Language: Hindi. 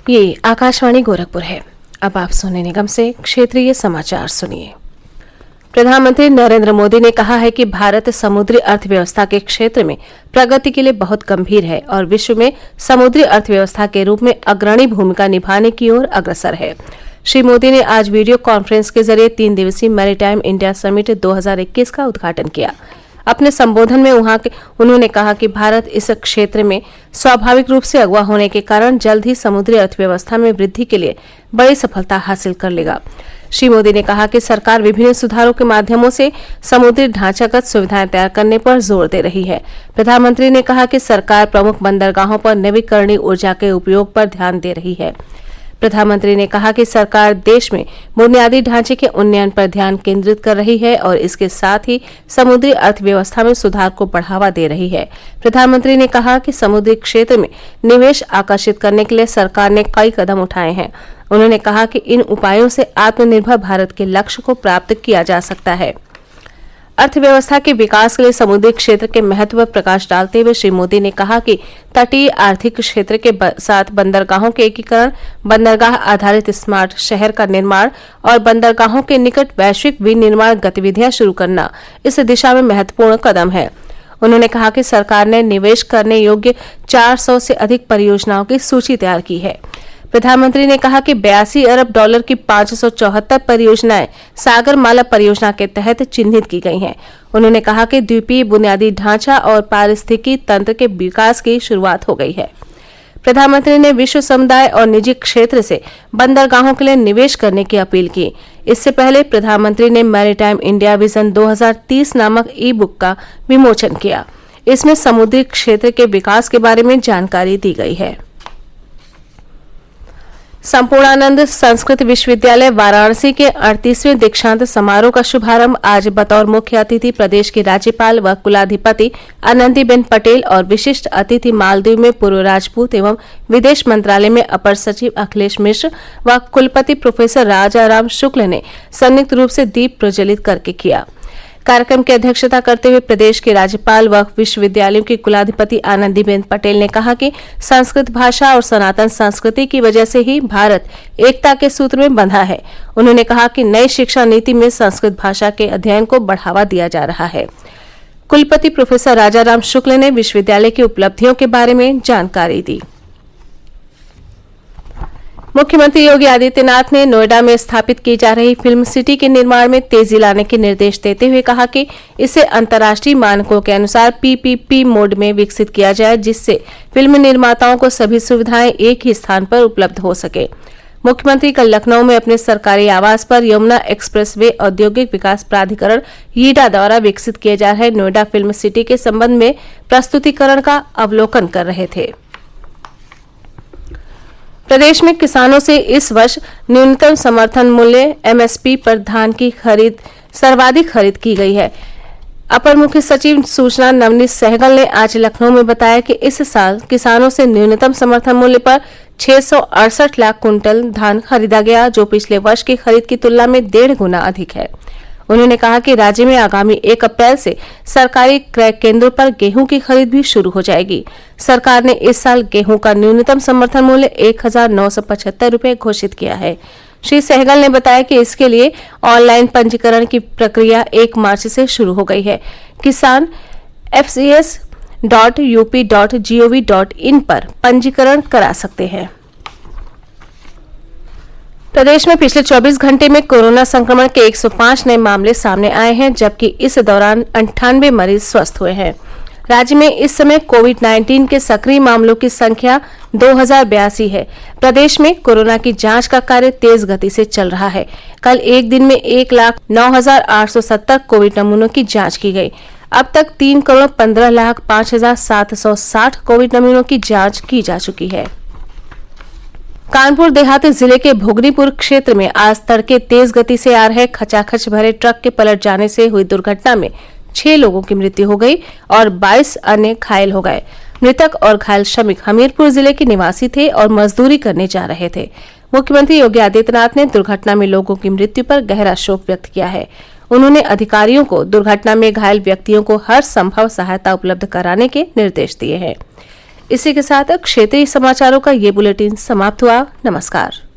ये आकाशवाणी गोरखपुर है। अब आप सोने निगम से क्षेत्रीय समाचार सुनिए। प्रधानमंत्री नरेंद्र मोदी ने कहा है कि भारत समुद्री अर्थव्यवस्था के क्षेत्र में प्रगति के लिए बहुत गंभीर है और विश्व में समुद्री अर्थव्यवस्था के रूप में अग्रणी भूमिका निभाने की ओर अग्रसर है। श्री मोदी ने आज वीडियो कॉन्फ्रेंस के जरिए 3 दिवसीय मैरीटाइम इंडिया समिट 2021 का उद्घाटन किया। अपने संबोधन में उन्होंने कहा कि भारत इस क्षेत्र में स्वाभाविक रूप से अगुवा होने के कारण जल्द ही समुद्री अर्थव्यवस्था में वृद्धि के लिए बड़ी सफलता हासिल कर लेगा। श्री मोदी ने कहा कि सरकार विभिन्न सुधारों के माध्यमों से समुद्री ढांचागत सुविधाएं तैयार करने पर जोर दे रही है। प्रधानमंत्री ने कहा कि सरकार प्रमुख बंदरगाहों पर नवीकरणीय ऊर्जा के उपयोग पर ध्यान दे रही है। प्रधानमंत्री ने कहा कि सरकार देश में बुनियादी ढांचे के उन्नयन पर ध्यान केंद्रित कर रही है और इसके साथ ही समुद्री अर्थव्यवस्था में सुधार को बढ़ावा दे रही है। प्रधानमंत्री ने कहा कि समुद्री क्षेत्र में निवेश आकर्षित करने के लिए सरकार ने कई कदम उठाए हैं। उन्होंने कहा कि इन उपायों से आत्मनिर्भर भारत के लक्ष्य को प्राप्त किया जा सकता है। अर्थव्यवस्था के विकास के लिए समुद्री क्षेत्र के महत्व पर प्रकाश डालते हुए श्री मोदी ने कहा कि तटीय आर्थिक क्षेत्र के साथ बंदरगाहों के एकीकरण, बंदरगाह आधारित स्मार्ट शहर का निर्माण और बंदरगाहों के निकट वैश्विक विनिर्माण गतिविधियां शुरू करना इस दिशा में महत्वपूर्ण कदम है। उन्होंने कहा कि सरकार ने निवेश करने योग्य 400 से अधिक परियोजनाओं की सूची तैयार की है। प्रधानमंत्री ने कहा कि $82 अरब की 574 परियोजनाएं सागरमाला परियोजना के तहत चिन्हित की गई हैं। उन्होंने कहा कि द्वीपीय बुनियादी ढांचा और पारिस्थितिकी तंत्र के विकास की शुरुआत हो गई है। प्रधानमंत्री ने विश्व समुदाय और निजी क्षेत्र से बंदरगाहों के लिए निवेश करने की अपील की। इससे पहले प्रधानमंत्री ने मैरीटाइम इंडिया विजन 2030 नामक ई बुक का विमोचन किया। इसमें समुद्री क्षेत्र के विकास के बारे में जानकारी दी गई है। संपूर्णानंद संस्कृत विश्वविद्यालय वाराणसी के 38वें दीक्षांत समारोह का शुभारंभ आज बतौर मुख्य अतिथि प्रदेश के राज्यपाल व कुलाधिपति आनंदीबेन पटेल और विशिष्ट अतिथि मालदीव में पूर्व राजपूत एवं विदेश मंत्रालय में अपर सचिव अखिलेश मिश्र व कुलपति प्रोफेसर राजाराम शुक्ल ने संयुक्त रूप से दीप प्रज्वलित करके किया। कार्यक्रम की अध्यक्षता करते हुए प्रदेश के राज्यपाल व विश्वविद्यालयों की कुलाधिपति आनंदीबेन पटेल ने कहा कि संस्कृत भाषा और सनातन संस्कृति की वजह से ही भारत एकता के सूत्र में बंधा है। उन्होंने कहा कि नई शिक्षा नीति में संस्कृत भाषा के अध्ययन को बढ़ावा दिया जा रहा है। कुलपति प्रोफेसर राजाराम शुक्ल ने विश्वविद्यालय की उपलब्धियों के बारे में जानकारी दी। मुख्यमंत्री योगी आदित्यनाथ ने नोएडा में स्थापित की जा रही फिल्म सिटी के निर्माण में तेजी लाने के निर्देश देते हुए कहा कि इसे अंतर्राष्ट्रीय मानकों के अनुसार पीपीपी मोड में विकसित किया जाए, जिससे फिल्म निर्माताओं को सभी सुविधाएं एक ही स्थान पर उपलब्ध हो सके। मुख्यमंत्री कल लखनऊ में अपने सरकारी आवास पर यमुना एक्सप्रेस वे औद्योगिक विकास प्राधिकरण यीडा द्वारा विकसित किए जा रहे नोएडा फिल्म सिटी के संबंध में प्रस्तुतिकरण का अवलोकन कर रहे थे। प्रदेश में किसानों से इस वर्ष न्यूनतम समर्थन मूल्य एमएसपी पर धान की खरीद सर्वाधिक खरीद की गई है। अपर मुख्य सचिव सूचना नवनीत सहगल ने आज लखनऊ में बताया कि इस साल किसानों से न्यूनतम समर्थन मूल्य पर 668 लाख कुंटल धान खरीदा गया, जो पिछले वर्ष की खरीद की तुलना में 1.5 गुना अधिक है। उन्होंने कहा कि राज्य में आगामी 1 अप्रैल से सरकारी क्रय केंद्रों पर गेहूं की खरीद भी शुरू हो जाएगी। सरकार ने इस साल गेहूं का न्यूनतम समर्थन मूल्य 1975 रुपये घोषित किया है। श्री सहगल ने बताया कि इसके लिए ऑनलाइन पंजीकरण की प्रक्रिया 1 मार्च से शुरू हो गई है। किसान fcs.up.gov.in पर पंजीकरण करा सकते हैं। प्रदेश में पिछले 24 घंटे में कोरोना संक्रमण के 105 नए मामले सामने आए हैं, जबकि इस दौरान 98 मरीज स्वस्थ हुए हैं। राज्य में इस समय कोविड-19 के सक्रिय मामलों की संख्या 2082 है। प्रदेश में कोरोना की जांच का कार्य तेज गति से चल रहा है। कल एक दिन में 1,09,870 कोविड नमूनों की जांच की गई। अब तक 3,15,05,760 कोविड नमूनों की जांच की जा चुकी है। कानपुर देहात जिले के भोगनीपुर क्षेत्र में आज तड़के तेज गति से आ रहे खचाखच भरे ट्रक के पलट जाने से हुई दुर्घटना में 6 लोगों की मृत्यु हो गई और 22 अन्य घायल हो गए। मृतक और घायल श्रमिक हमीरपुर जिले के निवासी थे और मजदूरी करने जा रहे थे। मुख्यमंत्री योगी आदित्यनाथ ने दुर्घटना में लोगों की मृत्यु पर गहरा शोक व्यक्त किया है। उन्होंने अधिकारियों को दुर्घटना में घायल व्यक्तियों को हर संभव सहायता उपलब्ध कराने के निर्देश दिए हैं। इसी के साथ क्षेत्रीय समाचारों का ये बुलेटिन समाप्त हुआ। नमस्कार।